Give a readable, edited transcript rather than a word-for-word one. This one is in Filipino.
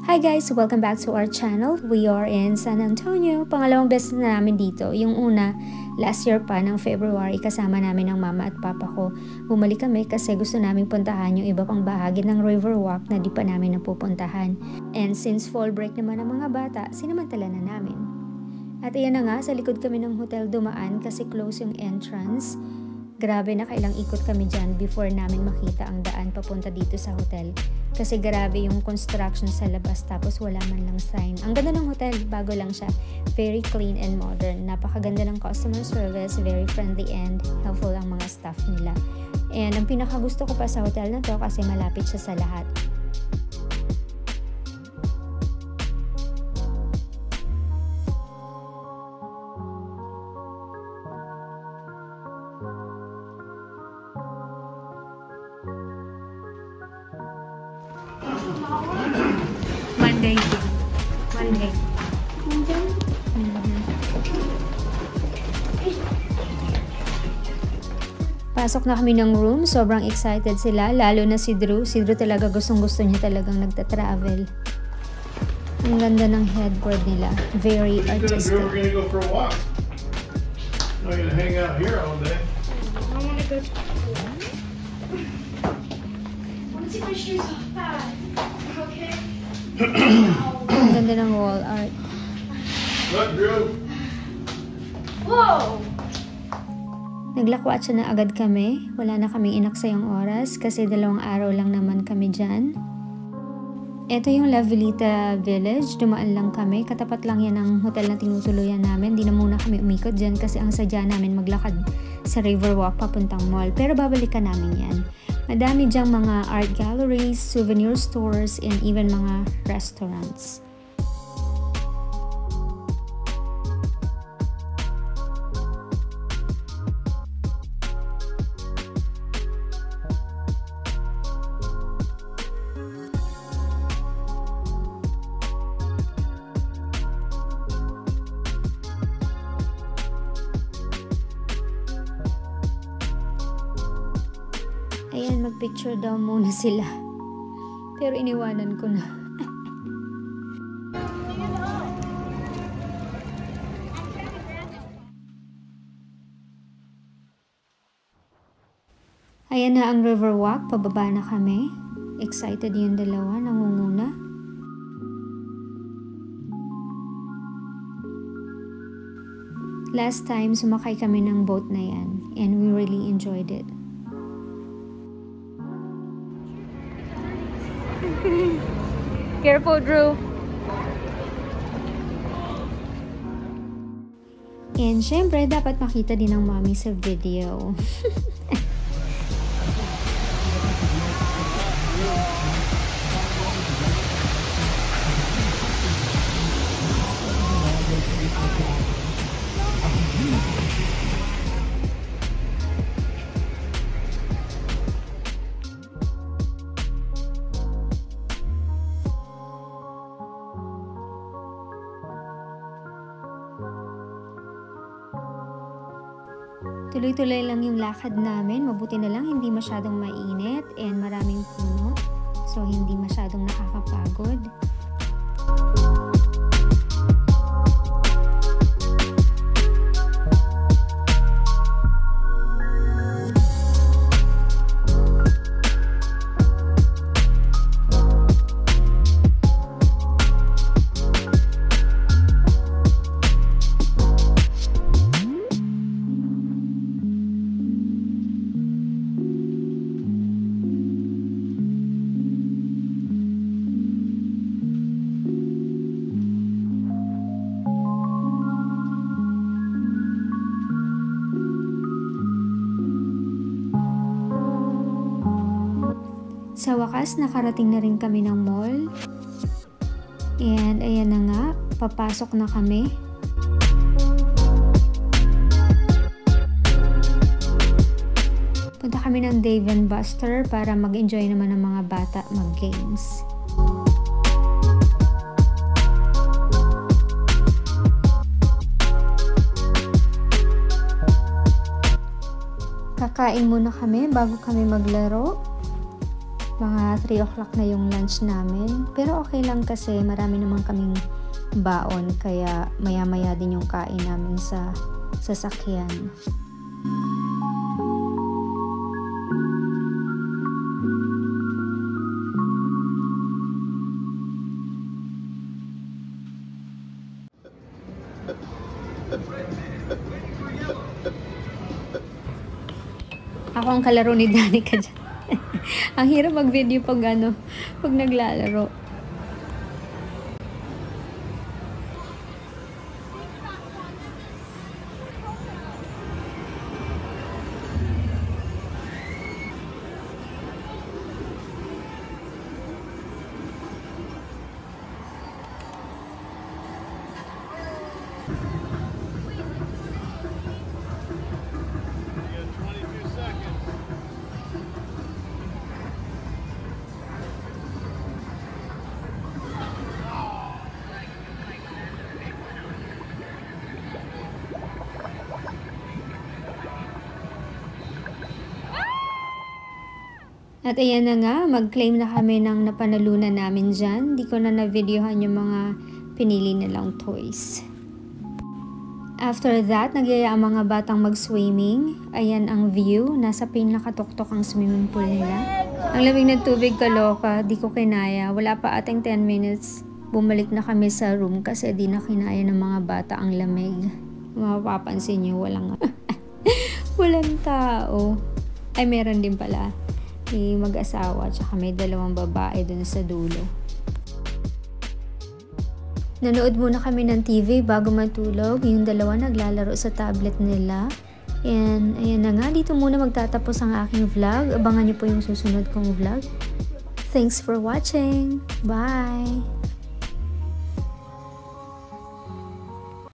Hi guys! Welcome back to our channel. We are in San Antonio. Pangalawang beses na namin dito. Yung una, last year pa ng February, kasama namin ng mama at papa ko. Bumalik kami kasi gusto namin puntahan yung iba pang bahagi ng Riverwalk na di pa namin napupuntahan. And since fall break naman ng mga bata, sinamantala na namin. At ayan na nga, sa likod kami ng hotel dumaan kasi close yung entrance. Grabe, nakailang ikot kami dyan before namin makita ang daan papunta dito sa hotel. Kasi grabe yung construction sa labas tapos wala man lang sign. Ang ganda ng hotel, bago lang siya. Very clean and modern. Napakaganda ng customer service, very friendly and helpful ang mga staff nila. And ang pinakagusto ko pa sa hotel na to kasi malapit siya sa lahat. Monday. Pasok na kami ng room. Sobrang excited sila. Lalo na si Drew. Si Drew talaga gustong-gusto niya talagang nagta-travel. Ang ganda ng headboard nila. Very artistic. We're gonna go for a walk. We're gonna hang out here all day. I want to go to school. I want to take my shoes off. Okay? Ang ganda ng wall art. Look, Drew. Whoa! Naglakwat siya na agad kami. Wala na kaming inaksayang oras kasi 2 araw lang naman kami dyan. Ito yung La Villita Village. Dumaan lang kami. Katapat lang yan ang hotel na tinutuluyan namin. Di na muna kami umikot dyan kasi ang sadya namin maglakad sa Riverwalk papuntang mall. Pero babalikan namin yan. Madami dyang mga art galleries, souvenir stores, and even mga restaurants. Ayan, magpicture daw muna sila. Pero iniwanan ko na. Ayan na ang Riverwalk. Pababa na kami. Excited yung dalawa. Nangunguna. Last time, sumakay kami ng boat na yan. And we really enjoyed it. Careful, Drew. And syempre, dapat makita din ng mommy sa video. Tuloy-tuloy lang yung lakad namin. Mabuti na lang hindi masyadong mainit and maraming puno. So, hindi masyadong nakakapagod. Sa wakas, nakarating na rin kami ng mall. And ayan na nga, papasok na kami. Punta kami ng Dave & Buster para mag-enjoy naman ng mga bata mag-games. Kakain muna kami bago kami maglaro. Mga 3 o'clock na yung lunch namin. Pero okay lang kasi marami naman kaming baon. Kaya maya-maya din yung kain namin sa sasakyan. Ako ang kalaro ni Danica dyan. Ang hirap mag-video pag naglalaro. At ayan na nga, mag-claim na kami ng napanalunan namin dyan. Di ko na na-videohan yung mga pinili nilang toys. After that, nagyaya ang mga batang mag-swimming. Ayan ang view. Nasa pinakatuktok ang swimming pool nila. Ang lamig ng tubig, kaloka. Di ko kinaya. Wala pa ating 10 minutes. Bumalik na kami sa room kasi di na kinaya ng mga bata ang lamig. Mapapansin nyo, walang tao. Ay, meron din pala. May mag-asawa, tsaka may 2 babae dun sa dulo. Nanood muna kami ng TV bago matulog. Yung 2 naglalaro sa tablet nila. And ayan na nga, dito muna magtatapos ang aking vlog. Abangan nyo po yung susunod kong vlog. Thanks for watching! Bye!